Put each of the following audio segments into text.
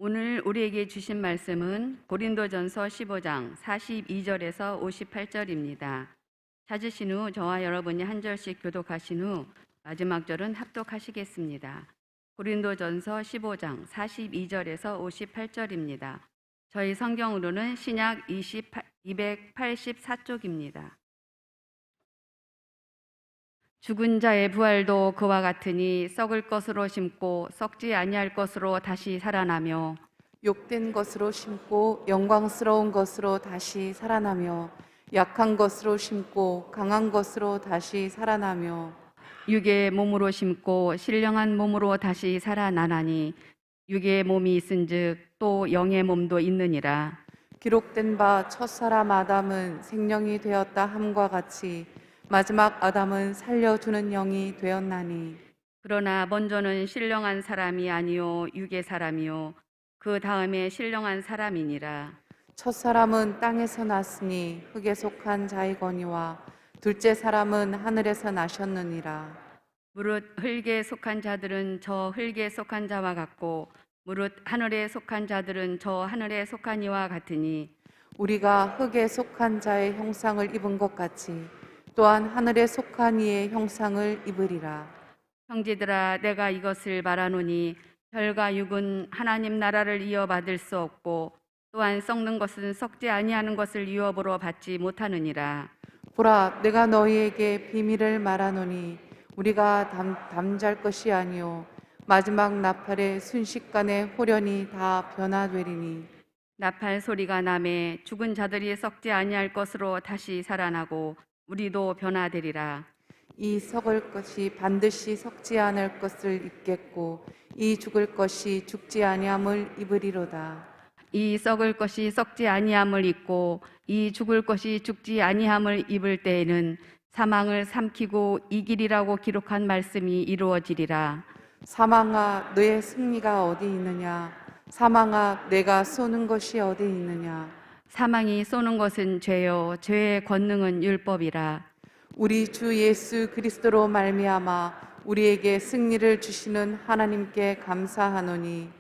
오늘 우리에게 주신 말씀은 고린도전서 15장 42절에서 58절입니다. 찾으신 후 저와 여러분이 한 절씩 교독하신 후 마지막 절은 합독하시겠습니다. 고린도전서 15장 42절에서 58절입니다. 저희 성경으로는 신약 284쪽입니다. 죽은 자의 부활도 그와 같으니 썩을 것으로 심고 썩지 아니할 것으로 다시 살아나며 욕된 것으로 심고 영광스러운 것으로 다시 살아나며 약한 것으로 심고 강한 것으로 다시 살아나며 육의 몸으로 심고 신령한 몸으로 다시 살아나나니 육의 몸이 있은즉 또 영의 몸도 있느니라. 기록된 바 첫사람 아담은 생령이 되었다 함과 같이 마지막 아담은 살려주는 영이 되었나니 그러나 먼저는 신령한 사람이 아니요 육의 사람이요 그 다음에 신령한 사람이니라. 첫사람은 땅에서 났으니 흙에 속한 자이거니와 둘째 사람은 하늘에서 나셨느니라. 무릇 흙에 속한 자들은 저 흙에 속한 자와 같고 무릇 하늘에 속한 자들은 저 하늘에 속한 이와 같으니 우리가 흙에 속한 자의 형상을 입은 것 같이 또한 하늘에 속한 이의 형상을 입으리라. 형제들아 내가 이것을 말하노니 혈과 육은 하나님 나라를 이어받을 수 없고 또한 썩는 것은 썩지 아니하는 것을 유업으로 받지 못하느니라. 보라, 내가 너희에게 비밀을 말하노니 우리가 잠잘 것이 아니요 마지막 나팔의 순식간에 홀연히 다 변화되리니 나팔 소리가 나매 죽은 자들이 썩지 아니할 것으로 다시 살아나고 우리도 변화되리라. 이 썩을 것이 반드시 썩지 않을 것을 입겠고 이 죽을 것이 죽지 아니함을 입으리로다. 이 썩을 것이 썩지 아니함을 입고 이 죽을 것이 죽지 아니함을 입을 때에는 사망을 삼키고 이기리라고 기록한 말씀이 이루어지리라. 사망아, 너의 승리가 어디 있느냐? 사망아, 내가 쏘는 것이 어디 있느냐? 사망이 쏘는 것은 죄요 죄의 권능은 율법이라. 우리 주 예수 그리스도로 말미암아 우리에게 승리를 주시는 하나님께 감사하노니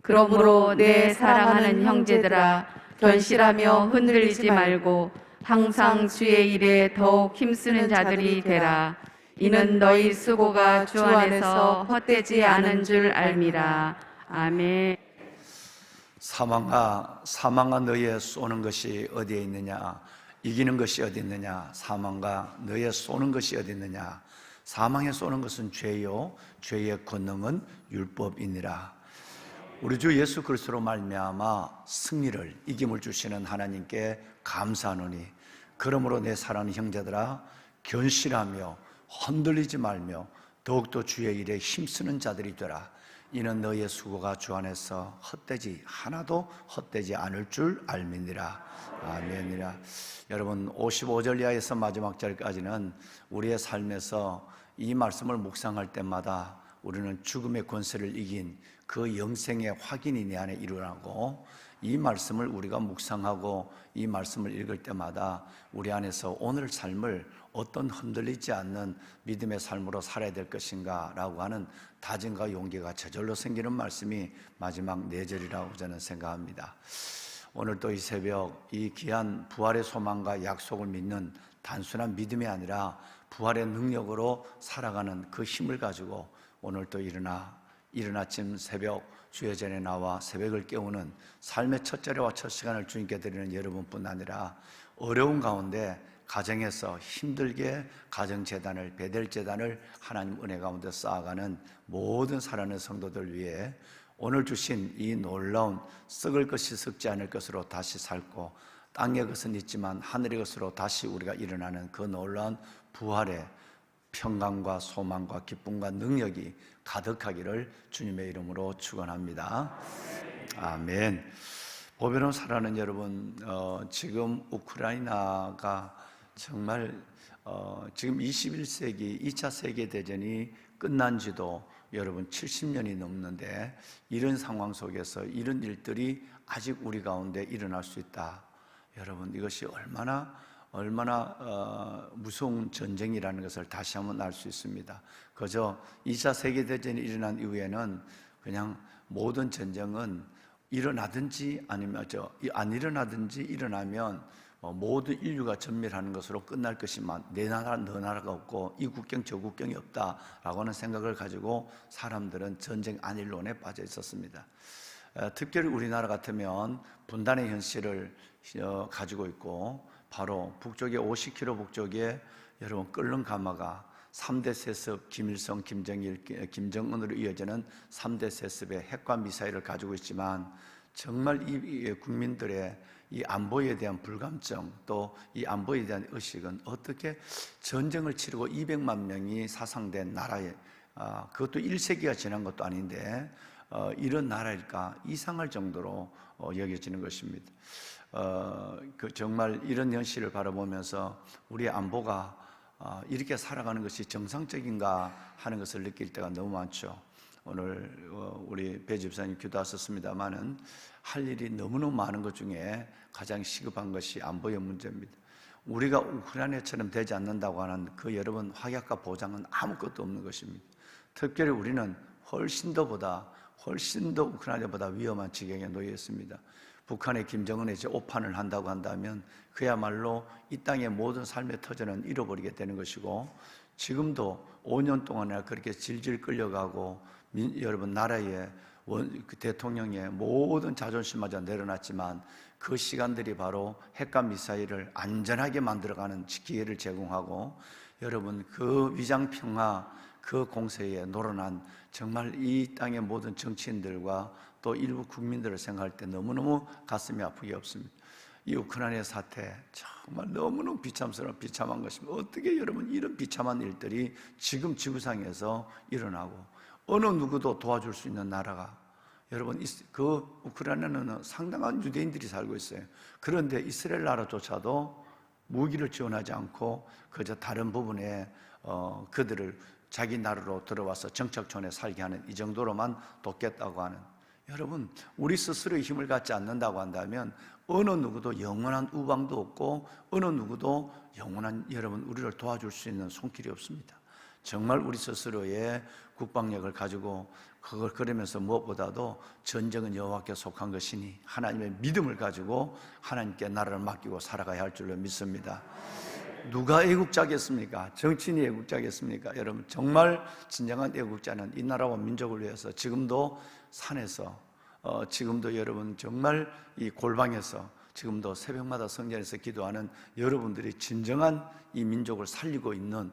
그러므로 내 사랑하는 형제들아 견실하며 흔들리지 말고 항상 주의 일에 더욱 힘쓰는 자들이 되라. 이는 너희 수고가 주 안에서 헛되지 않은 줄 알미라. 아멘. 사망아 너의 쏘는 것이 어디에 있느냐? 이기는 것이 어디 있느냐? 사망아 너의 쏘는 것이 어디 있느냐? 사망에 쏘는 것은 죄요 죄의 권능은 율법이니라. 우리 주 예수 그리스도로 말미암아 승리를 이김을 주시는 하나님께 감사하노니 그러므로 내 사랑하는 형제들아 견실하며 흔들리지 말며 더욱더 주의 일에 힘쓰는 자들이 되라. 이는 너희의 수고가 주 안에서 하나도 헛되지 않을 줄 알미니라. 아멘이라. 여러분 55절 이하에서 마지막 절까지는 우리의 삶에서 이 말씀을 묵상할 때마다 우리는 죽음의 권세를 이긴 그 영생의 확인이 내 안에 일어나고 이 말씀을 우리가 묵상하고 이 말씀을 읽을 때마다 우리 안에서 오늘 삶을 어떤 흔들리지 않는 믿음의 삶으로 살아야 될 것인가 라고 하는 다짐과 용기가 저절로 생기는 말씀이 마지막 4절이라고 저는 생각합니다. 오늘 또 이 새벽 이 귀한 부활의 소망과 약속을 믿는 단순한 믿음이 아니라 부활의 능력으로 살아가는 그 힘을 가지고 오늘 또 이른 아침 새벽 주의 전에 나와 새벽을 깨우는 삶의 첫 자리와 첫 시간을 주님께 드리는 여러분뿐 아니라 어려운 가운데 가정에서 힘들게 가정재단을 베델재단을 하나님 은혜 가운데 쌓아가는 모든 사랑하는 성도들 위해 오늘 주신 이 놀라운 썩을 것이 썩지 않을 것으로 다시 살고 땅의 것은 있지만 하늘의 것으로 다시 우리가 일어나는 그 놀라운 부활의 평강과 소망과 기쁨과 능력이 가득하기를 주님의 이름으로 축원합니다. 아멘. 보배로운 사랑하는 여러분, 지금 우크라이나가 정말 지금 21세기 2차 세계대전이 끝난 지도 여러분 70년이 넘는데 이런 상황 속에서 이런 일들이 아직 우리 가운데 일어날 수 있다. 여러분 이것이 얼마나 무서운 전쟁이라는 것을 다시 한번 알 수 있습니다. 그저 2차 세계대전이 일어난 이후에는 그냥 모든 전쟁은 일어나든지 아니면 안 일어나든지 일어나면 모두 인류가 전멸하는 것으로 끝날 것이만 내 나라 너 나라가 없고 이 국경 저 국경이 없다라고 하는 생각을 가지고 사람들은 전쟁 안일론에 빠져 있었습니다. 특별히 우리나라 같으면 분단의 현실을 가지고 있고 바로 북쪽에 50km 북쪽에 여러분 끓는 가마가 3대 세습 김일성, 김정일, 김정은으로 이어지는 3대 세습의 핵과 미사일을 가지고 있지만 정말 이 국민들의 이 안보에 대한 불감증 또 이 안보에 대한 의식은 어떻게 전쟁을 치르고 200만 명이 사상된 나라에 그것도 1세기가 지난 것도 아닌데 이런 나라일까 이상할 정도로 여겨지는 것입니다. 정말 이런 현실을 바라보면서 우리의 안보가 이렇게 살아가는 것이 정상적인가 하는 것을 느낄 때가 너무 많죠. 오늘 우리 배 집사님 기도하셨습니다마는 할 일이 너무너무 많은 것 중에 가장 시급한 것이 안보의 문제입니다. 우리가 우크라이나처럼 되지 않는다고 하는 그 여러분 확약과 보장은 아무것도 없는 것입니다. 특별히 우리는 훨씬 더 우크라이나보다 위험한 지경에 놓여 있습니다. 북한의 김정은의 오판을 한다고 한다면 그야말로 이 땅의 모든 삶의 터전은 잃어버리게 되는 것이고 지금도 5년 동안이나 그렇게 질질 끌려가고 여러분 나라의 대통령의 모든 자존심마저 내려놨지만 그 시간들이 바로 핵과 미사일을 안전하게 만들어가는 기회를 제공하고 여러분 그 위장평화 그 공세에 놀아난 정말 이 땅의 모든 정치인들과 또 일부 국민들을 생각할 때 너무너무 가슴이 아프게 없습니다. 이 우크라이나 사태 정말 너무너무 비참한 것입니다. 어떻게 여러분 이런 비참한 일들이 지금 지구상에서 일어나고 어느 누구도 도와줄 수 있는 나라가 여러분 그 우크라이나는 상당한 유대인들이 살고 있어요. 그런데 이스라엘 나라조차도 무기를 지원하지 않고 그저 다른 부분에 그들을 자기 나라로 들어와서 정착촌에 살게 하는 이 정도로만 돕겠다고 하는 여러분 우리 스스로의 힘을 갖지 않는다고 한다면 어느 누구도 영원한 우방도 없고 어느 누구도 영원한 여러분 우리를 도와줄 수 있는 손길이 없습니다. 정말 우리 스스로의 국방력을 가지고 그걸 그러면서 무엇보다도 전쟁은 여호와께 속한 것이니 하나님의 믿음을 가지고 하나님께 나라를 맡기고 살아가야 할 줄로 믿습니다. 누가 애국자겠습니까? 정치인이 애국자겠습니까? 여러분 정말 진정한 애국자는 이 나라와 민족을 위해서 지금도 산에서 지금도 여러분 정말 이 골방에서 지금도 새벽마다 성전에서 기도하는 여러분들이 진정한 이 민족을 살리고 있는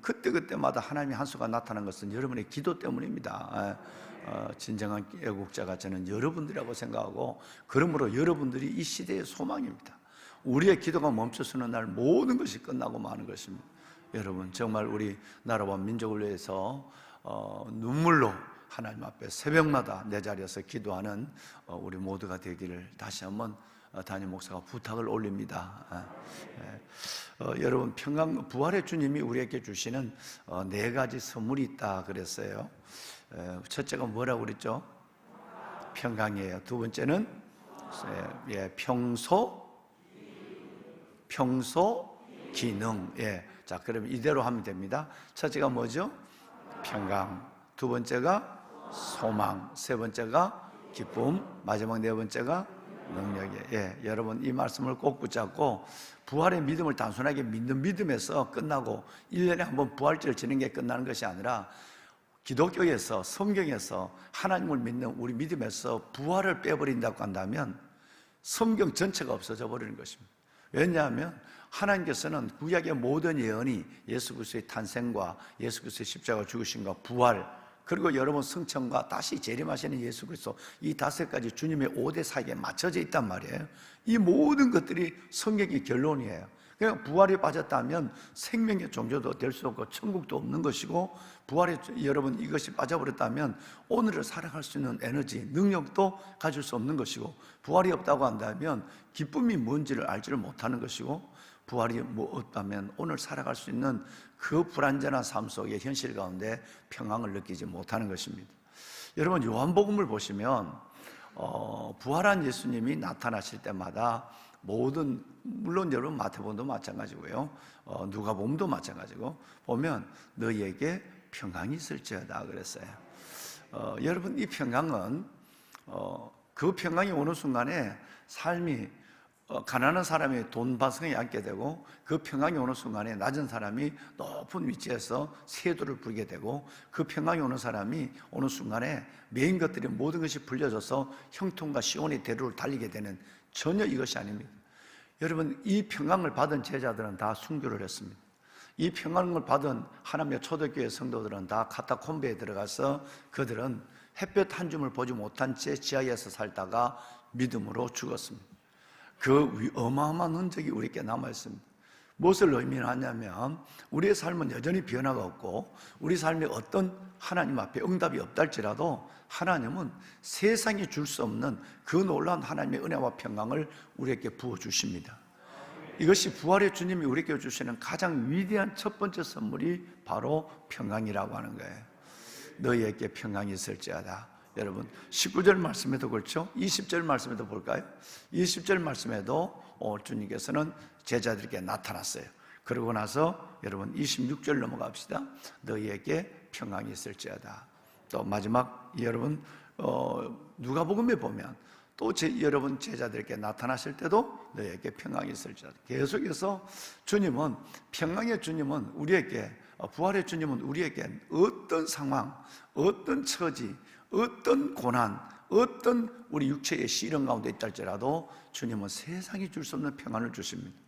그때그때마다 하나님의 한수가 나타난 것은 여러분의 기도 때문입니다. 진정한 애국자가 저는 여러분들이라고 생각하고 그러므로 여러분들이 이 시대의 소망입니다. 우리의 기도가 멈춰서는 날 모든 것이 끝나고 마는 것입니다. 여러분 정말 우리 나라와 민족을 위해서 눈물로 하나님 앞에 새벽마다 내 자리에서 기도하는 우리 모두가 되기를 다시 한번 담임 목사가 부탁을 올립니다. 여러분 평강 부활의 주님이 우리에게 주시는 4가지 선물이 있다 그랬어요. 첫째가 뭐라고 그랬죠? 평강이에요. 두 번째는 평소 기능. 자, 그러면 이대로 하면 됩니다. 첫째가 뭐죠? 평강. 두 번째가 소망. 세 번째가 기쁨. 마지막 4번째가 능력이에요. 여러분 이 말씀을 꼭 붙잡고 부활의 믿음을 단순하게 믿는 믿음에서 끝나고 1년에 한 번 부활절을 지는 게 끝나는 것이 아니라 기독교에서 성경에서 하나님을 믿는 우리 믿음에서 부활을 빼버린다고 한다면 성경 전체가 없어져 버리는 것입니다. 왜냐하면 하나님께서는 구약의 모든 예언이 예수 그리스도의 탄생과 예수 그리스도의 십자가 죽으심과 부활 그리고 여러분 승천과 다시 재림하시는 예수 그리스도 이 5가지 주님의 5대 사역에 맞춰져 있단 말이에요. 이 모든 것들이 성경의 결론이에요. 그러니까 부활이 빠졌다면 생명의 종교도 될 수 없고 천국도 없는 것이고 부활에 여러분 이것이 빠져버렸다면 오늘을 살아갈 수 있는 에너지, 능력도 가질 수 없는 것이고 부활이 없다고 한다면 기쁨이 뭔지를 알지를 못하는 것이고 부활이 없다면 오늘 살아갈 수 있는 그 불안전한 삶 속의 현실 가운데 평안을 느끼지 못하는 것입니다. 여러분 요한복음을 보시면 부활한 예수님이 나타나실 때마다 물론 여러분 마태복음도 마찬가지고요 누가복음도 마찬가지고 보면 너희에게 평강이 있을지어다 그랬어요. 여러분 이 평강은 그 평강이 오는 순간에 삶이 가난한 사람이 돈바성에 앉게 되고, 그 평강이 오는 순간에 낮은 사람이 높은 위치에서 세도를 부리게 되고, 그 평강이 오는 사람이 오는 순간에 메인 것들이 모든 것이 불려져서 형통과 시온의 대로를 달리게 되는, 전혀 이것이 아닙니다. 여러분, 이 평강을 받은 제자들은 다 순교를 했습니다. 이 평강을 받은 하나님의 초대교회 성도들은 다 카타콤베에 들어가서 그들은 햇볕 한 줌을 보지 못한 채 지하에서 살다가 믿음으로 죽었습니다. 그 어마어마한 흔적이 우리에게 남아있습니다. 무엇을 의미하냐면, 우리의 삶은 여전히 변화가 없고 우리 삶에 어떤 하나님 앞에 응답이 없다 할지라도 하나님은 세상이 줄 수 없는 그 놀라운 하나님의 은혜와 평강을 우리에게 부어주십니다. 이것이 부활의 주님이 우리에게 주시는 가장 위대한 첫 번째 선물이 바로 평강이라고 하는 거예요. 너희에게 평강이 있을지어다. 여러분, 19절 말씀에도 그렇죠? 20절 말씀에도 볼까요? 20절 말씀에도 주님께서는 제자들에게 나타났어요. 그러고 나서 여러분 26절 넘어갑시다. 너희에게 평강이 있을지어다. 또 마지막 여러분 누가복음에 보면 또 여러분 제자들에게 나타나실 때도 너희에게 평강이 있을지어다. 계속해서 주님은, 평강의 주님은 우리에게, 부활의 주님은 우리에게 어떤 상황, 어떤 처지, 어떤 고난, 어떤 우리 육체의 시련 가운데 있다 할지라도 주님은 세상이 줄 수 없는 평안을 주십니다.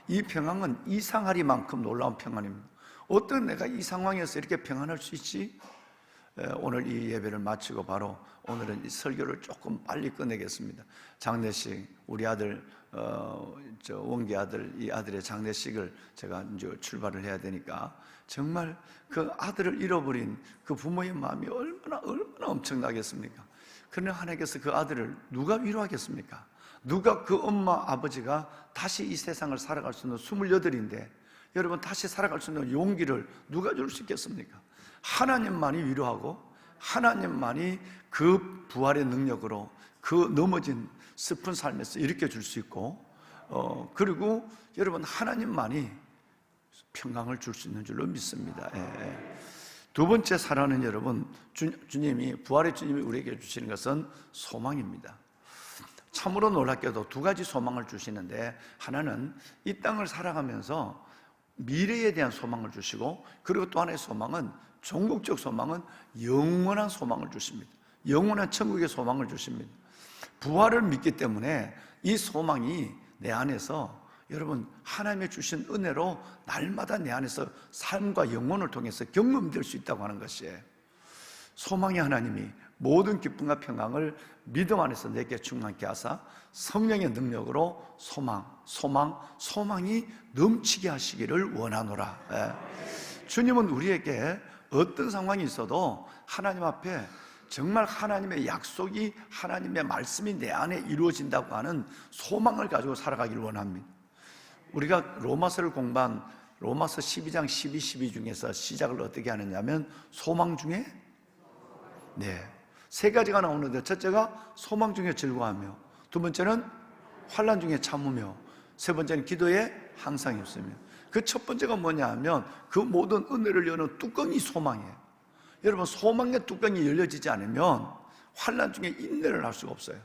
이 평안은 이상하리만큼 놀라운 평안입니다. 어떤 내가 이 상황에서 이렇게 평안할 수 있지? 오늘 이 예배를 마치고 바로 오늘은 이 설교를 조금 빨리 끝내겠습니다. 장례식, 우리 아들 원기 아들, 이 아들의 장례식을 제가 이제 출발을 해야 되니까 정말 그 아들을 잃어버린 그 부모의 마음이 얼마나 엄청나겠습니까? 그러나 하나님께서 그 아들을 누가 위로하겠습니까? 누가 그 엄마 아버지가 다시 이 세상을 살아갈 수 있는 28인데 여러분 다시 살아갈 수 있는 용기를 누가 줄 수 있겠습니까? 하나님만이 위로하고 하나님만이 그 부활의 능력으로 그 넘어진 슬픈 삶에서 일으켜 줄 수 있고, 그리고 여러분 하나님만이 평강을 줄 수 있는 줄로 믿습니다. 두 번째 사랑은 여러분 주님이, 부활의 주님이 우리에게 주시는 것은 소망입니다. 참으로 놀랍게도 두 가지 소망을 주시는데, 하나는 이 땅을 살아가면서 미래에 대한 소망을 주시고, 그리고 또 하나의 소망은, 종국적 소망은 영원한 소망을 주십니다. 영원한 천국의 소망을 주십니다. 부활을 믿기 때문에 이 소망이 내 안에서, 여러분 하나님의 주신 은혜로 날마다 내 안에서 삶과 영혼을 통해서 경험될 수 있다고 하는 것이에요. 소망의 하나님이 모든 기쁨과 평강을 믿음 안에서 내게 충만케 하사 성령의 능력으로 소망이 넘치게 하시기를 원하노라. 주님은 우리에게 어떤 상황이 있어도 하나님 앞에 정말 하나님의 약속이, 하나님의 말씀이 내 안에 이루어진다고 하는 소망을 가지고 살아가기를 원합니다. 우리가 로마서를 공부한 로마서 12장 12, 12 중에서 시작을 어떻게 하느냐면 소망 중에 세 가지가 나오는데, 첫째가 소망 중에 즐거워하며, 두 번째는 환난 중에 참으며, 세 번째는 기도에 항상 힘쓰며. 그 첫 번째가 뭐냐 하면 그 모든 은혜를 여는 뚜껑이 소망이에요. 여러분 소망의 뚜껑이 열려지지 않으면 환난 중에 인내를 할 수가 없어요.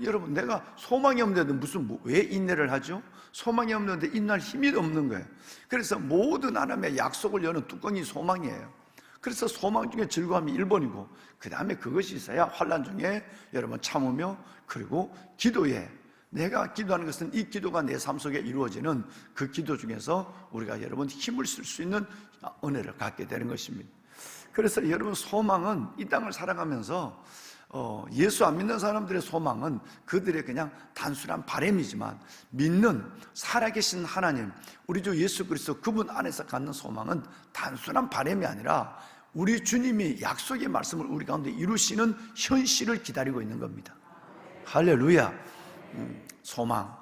여러분 내가 소망이 없는데 왜 인내를 하죠? 소망이 없는데 인내할 힘이 없는 거예요. 그래서 모든 하나님의 약속을 여는 뚜껑이 소망이에요. 그래서 소망 중에 즐거움이 1번이고, 그 다음에 그것이 있어야 환난 중에 여러분 참으며, 그리고 기도에, 내가 기도하는 것은 이 기도가 내 삶 속에 이루어지는 그 기도 중에서 우리가 여러분 힘을 쓸 수 있는 은혜를 갖게 되는 것입니다. 그래서 여러분 소망은 이 땅을 살아가면서 예수 안 믿는 사람들의 소망은 그들의 그냥 단순한 바람이지만, 믿는 살아계신 하나님, 우리 주 예수 그리스도 그분 안에서 갖는 소망은 단순한 바람이 아니라 우리 주님이 약속의 말씀을 우리 가운데 이루시는 현실을 기다리고 있는 겁니다. 할렐루야. 소망.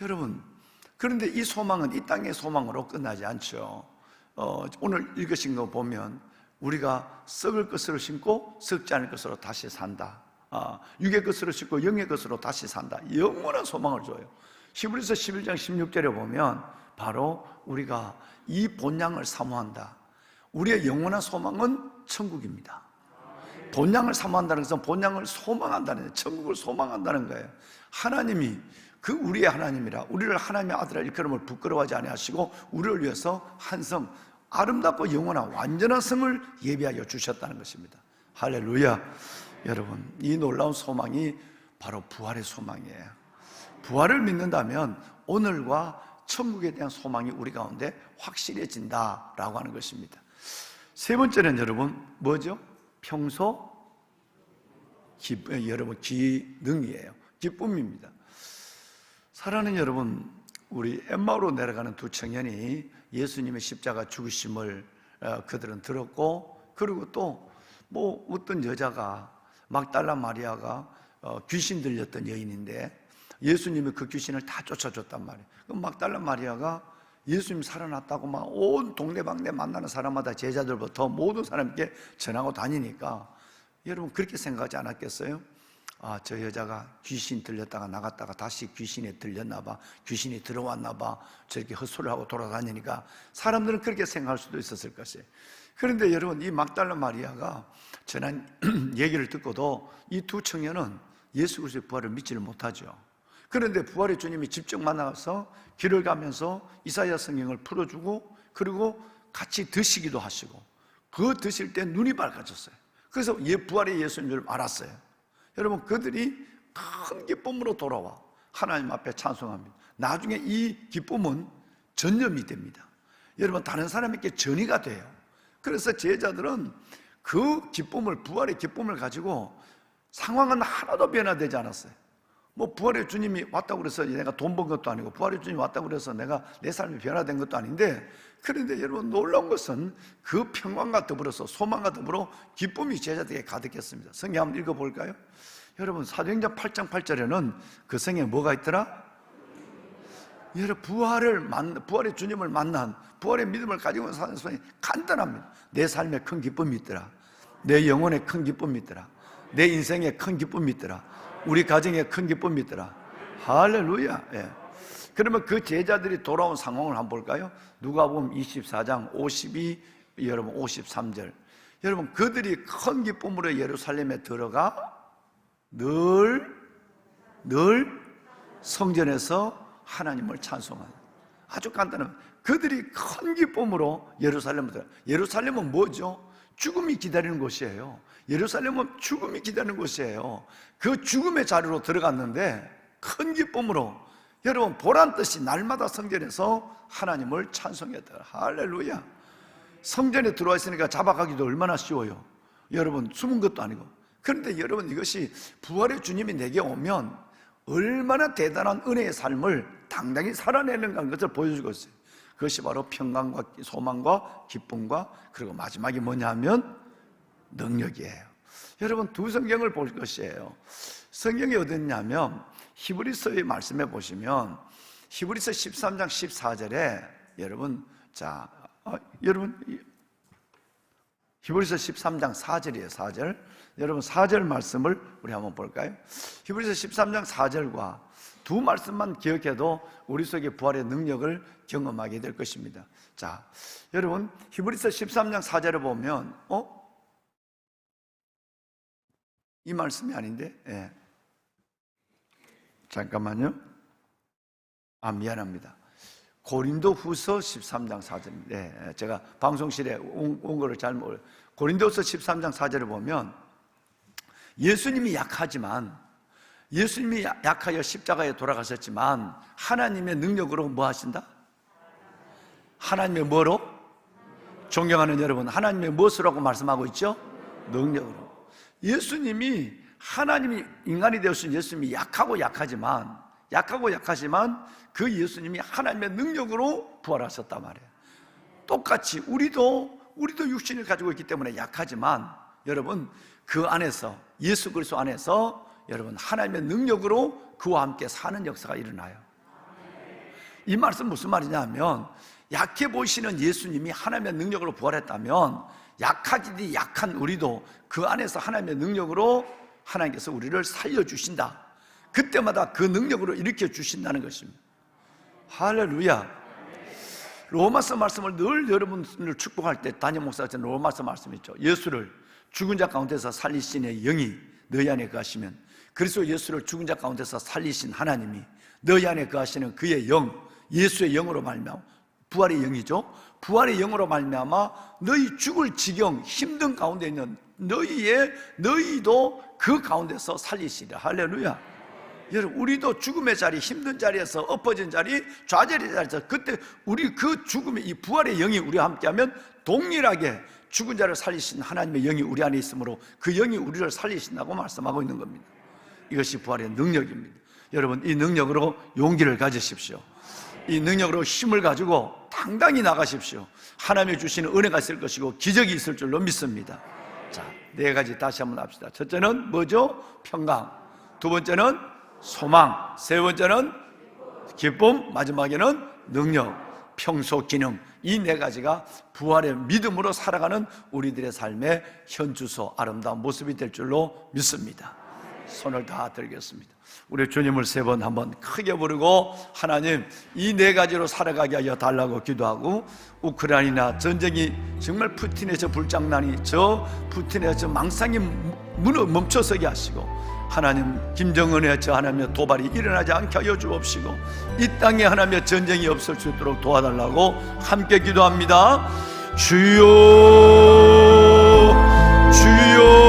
여러분, 그런데 이 소망은 이 땅의 소망으로 끝나지 않죠. 오늘 읽으신 거 보면 우리가 썩을 것으로 심고 썩지 않을 것으로 다시 산다. 육의 것으로 심고 영의 것으로 다시 산다. 영원한 소망을 줘요. 히브리서 11장 16절에 보면 바로 우리가 이 본향을 사모한다. 우리의 영원한 소망은 천국입니다. 본향을 사모한다는 것은 본향을 소망한다는 거예요. 천국을 소망한다는 거예요. 하나님이 그 우리의 하나님이라, 우리를 하나님의 아들이라 일컬음을 부끄러워하지 아니하시고 우리를 위해서 한 성, 아름답고 영원한 완전한 성을 예비하여 주셨다는 것입니다. 할렐루야. 여러분, 이 놀라운 소망이 바로 부활의 소망이에요. 부활을 믿는다면 오늘과 천국에 대한 소망이 우리 가운데 확실해진다라고 하는 것입니다. 세 번째는 여러분 뭐죠? 평소 여러분 기능이에요. 기쁨입니다. 사랑하는 여러분, 우리 엠마오로 내려가는 두 청년이 예수님의 십자가 죽으심을 그들은 들었고, 그리고 또 뭐 어떤 여자가 막달라 마리아가 귀신 들렸던 여인인데 예수님이 그 귀신을 다 쫓아줬단 말이에요. 그럼 막달라 마리아가 예수님 살아났다고 막 온 동네방네 만나는 사람마다 제자들부터 모든 사람께 전하고 다니니까 여러분 그렇게 생각하지 않았겠어요? 아, 저 여자가 귀신 들렸다가 나갔다가 다시 귀신에 들렸나 봐, 귀신이 들어왔나 봐, 저렇게 헛소리를 하고 돌아다니니까 사람들은 그렇게 생각할 수도 있었을 것이에요. 그런데 여러분, 이 막달라 마리아가 전한 얘기를 듣고도 이 두 청년은 예수 그리스도의 부활을 믿지를 못하죠. 그런데 부활의 주님이 직접 만나서 길을 가면서 이사야 성경을 풀어주고, 그리고 같이 드시기도 하시고, 그 드실 때 눈이 밝아졌어요. 그래서 부활의 예수님인 줄 알았어요. 여러분, 그들이 큰 기쁨으로 돌아와 하나님 앞에 찬송합니다. 나중에 이 기쁨은 전염이 됩니다. 여러분, 다른 사람에게 전이가 돼요. 그래서 제자들은 그 기쁨을, 부활의 기쁨을 가지고 상황은 하나도 변화되지 않았어요. 뭐 부활의 주님이 왔다고 그래서 내가 돈 번 것도 아니고, 부활의 주님이 왔다고 그래서 내가 내 삶이 변화된 것도 아닌데, 그런데 여러분 놀라운 것은 그 평강과 더불어서 소망과 더불어 기쁨이 제자들에게 가득했습니다. 성경 한번 읽어볼까요? 여러분, 사도행전 8장 8절에는 그 성경에 뭐가 있더라? 여러분, 부활의 주님을 만난, 부활의 믿음을 가지고 사는 사람이 간단합니다. 내 삶에 큰 기쁨이 있더라. 내 영혼에 큰 기쁨이 있더라. 내 인생에 큰 기쁨이 있더라. 우리 가정에 큰 기쁨이 있더라. 할렐루야. 예. 그러면 그 제자들이 돌아온 상황을 한번 볼까요? 누가복음 24장 52, 여러분 53절. 여러분, 그들이 큰 기쁨으로 예루살렘에 들어가 늘 성전에서 하나님을 찬송하는, 아주 간단한, 그들이 큰 기쁨으로 예루살렘에 들어가. 예루살렘은 뭐죠? 죽음이 기다리는 곳이에요. 예루살렘은 죽음이 기다리는 곳이에요. 그 죽음의 자리로 들어갔는데 큰 기쁨으로, 여러분 보란듯이 날마다 성전에서 하나님을 찬송했다. 할렐루야. 성전에 들어와 있으니까 잡아가기도 얼마나 쉬워요. 여러분, 숨은 것도 아니고. 그런데 여러분, 이것이 부활의 주님이 내게 오면 얼마나 대단한 은혜의 삶을 당당히 살아내는가 하는 것을 보여주고 있어요. 그것이 바로 평강과 소망과 기쁨과, 그리고 마지막이 뭐냐 하면 능력이에요. 여러분, 두 성경을 볼 것이에요. 성경이 어디 있냐면 히브리서의 말씀에 보시면 히브리서 13장 14절에 여러분, 여러분 히브리서 13장 4절이에요. 4절. 여러분 4절 말씀을 우리 한번 볼까요? 히브리서 13장 4절과 두 말씀만 기억해도 우리 속에 부활의 능력을 경험하게 될 것입니다. 자, 여러분 히브리서 13장 4절에 보면 이 말씀이 아닌데, 예. 잠깐만요. 미안합니다. 고린도 후서 13장 4절입니다. 네, 제가 방송실에 온 거를 잘 모르요. 고린도서 13장 4절을 보면 예수님이 약하여 십자가에 돌아가셨지만 하나님의 능력으로 뭐 하신다? 하나님의 뭐로? 존경하는 여러분, 하나님의 무엇으로 말씀하고 있죠? 능력으로. 예수님이, 하나님이 인간이 되어신 예수님이 약하지만 그 예수님이 하나님의 능력으로 부활하셨단 말이에요. 똑같이 우리도 육신을 가지고 있기 때문에 약하지만 여러분, 그 안에서, 예수 그리스도 안에서 여러분 하나님의 능력으로 그와 함께 사는 역사가 일어나요. 이 말씀 무슨 말이냐면, 약해 보이시는 예수님이 하나님의 능력으로 부활했다면 약하기도 약한 우리도 그 안에서 하나님의 능력으로 하나님께서 우리를 살려주신다. 그때마다 그 능력으로 일으켜 주신다는 것입니다. 할렐루야. 로마서 말씀을 늘 여러분을 축복할 때 담임 목사가 전 로마서 말씀 있죠. 예수를 죽은 자 가운데서 살리신 의 영이 너희 안에 거하시면, 그리스도 예수를 죽은 자 가운데서 살리신 하나님이 너희 안에 거하시는 그의 영, 예수의 영으로 말미암아, 부활의 영이죠. 부활의 영으로 말미암아 너희 죽을 지경 힘든 가운데 있는 너희도 그 가운데서 살리시리라. 할렐루야. 여러분, 우리도 죽음의 자리, 힘든 자리에서, 엎어진 자리, 좌절의 자리에서, 그때 우리 그 죽음의 이 부활의 영이 우리와 함께하면 동일하게 죽은 자를 살리신 하나님의 영이 우리 안에 있으므로 그 영이 우리를 살리신다고 말씀하고 있는 겁니다. 이것이 부활의 능력입니다. 여러분, 이 능력으로 용기를 가지십시오. 이 능력으로 힘을 가지고 당당히 나가십시오. 하나님이 주시는 은혜가 있을 것이고 기적이 있을 줄로 믿습니다. 자, 4가지 다시 한번 합시다. 첫째는 뭐죠? 평강. 두 번째는 소망. 세 번째는 기쁨. 마지막에는 능력, 평소 기능. 이 4가지가 부활의 믿음으로 살아가는 우리들의 삶의 현주소, 아름다운 모습이 될 줄로 믿습니다. 손을 다 들겠습니다. 우리 주님을 3번 한번 크게 부르고, 하나님 이 4가지로 살아가게 하여 달라고 기도하고, 우크라이나 전쟁이 정말 푸틴의 저 불장난이, 저 푸틴의 저 망상이 멈춰서게 하시고, 하나님 김정은의 저 하나님의 도발이 일어나지 않게 하여 주옵시고, 이 땅에 하나님의 전쟁이 없을 수 있도록 도와달라고 함께 기도합니다. 주여, 주여,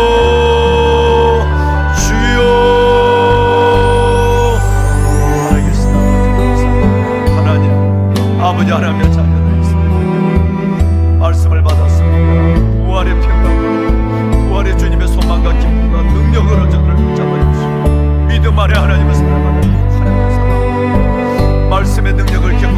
아버지 하나님의 자녀들 있습니다. 말씀을 받았습니다. 부활의 평강으로, 부활의 주님의 소망과 기쁨과 능력으로 저들을 붙잡아 주시고, 믿음 안에 하나님의 사랑하는 하나님의 사랑, 말씀의 능력을 경험